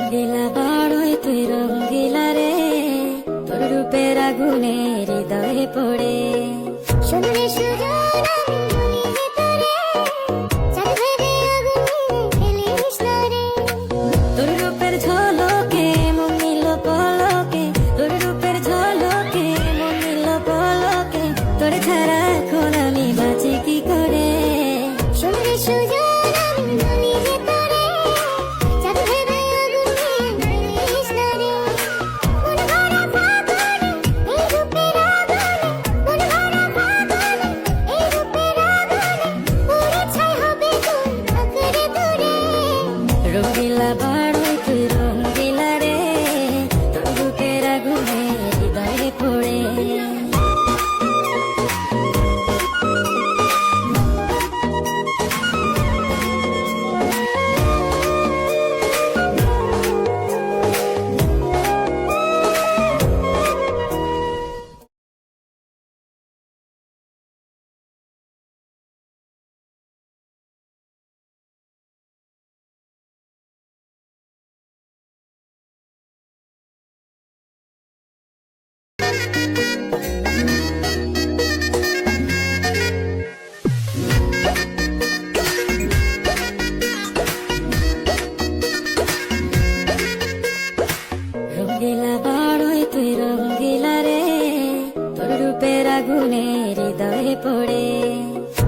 রঙ্গিলা বাড়ই তুই রঙ্গিলা রে, তোর রূপের আগুনে হৃদয়ে পড়ে। শুনলে সুজন আমি বলি যে তোরে, চাঁদ ভেবে আগুনে ফেলিস না রে। তোর রূপের ঝলকে মন নিল পলকে, তোর রূপের ঝলকে মন নিল পলকে, তোর ছাড়া এখন আমি বাঁচি কি করে। শুনলে সুজন আমি বলি যে তোরে, চাঁদ ভেবে আগুনে ফেলিস না রে। মন ভরা ফাগুনে এই রূপের আগুনে, মন ভরা ফাগুনে এই রূপের আগুনে, পুড়ে ছাই হবে কোন আঁকড়ে ধরে। রঙ্গিলা বাড়ই তুই রঙ্গিলা রে, তোর রূপের আগুনে হৃদয়ে পড়ে। রঙ্গিলা বাড়ই তুই রঙ্গিলা রে, তোর রূপের আগুনে হৃদয়ে পড়ে।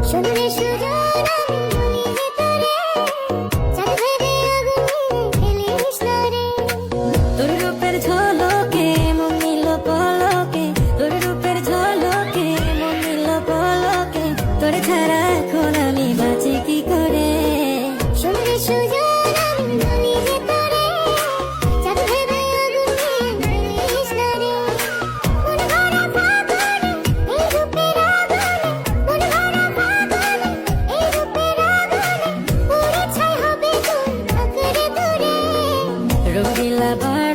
শুনলে সুজন আমি বলি যে তোরে, চাঁদ ভেবে আগুনে ফেলিস না রে। তোর রূপের ঝলকে মন নিল পলকে, তোর রূপের ঝলকে মন নিল পলকে, তোর ছাড়া এখন আমি বাঁচি কি করে। শুনলে সুজন আমি বলি যে তোরে, চাঁদ ভেবে আগুনে ফেলিস না রে। মন ভরা ফাগুনে এই রূপের আগুনে, মন ভরা ফাগুনে এই রূপের আগুনে, পুড়ে ছাই হবে কোন আঁকড়ে ধরে। রঙ্গিলা বাড়ই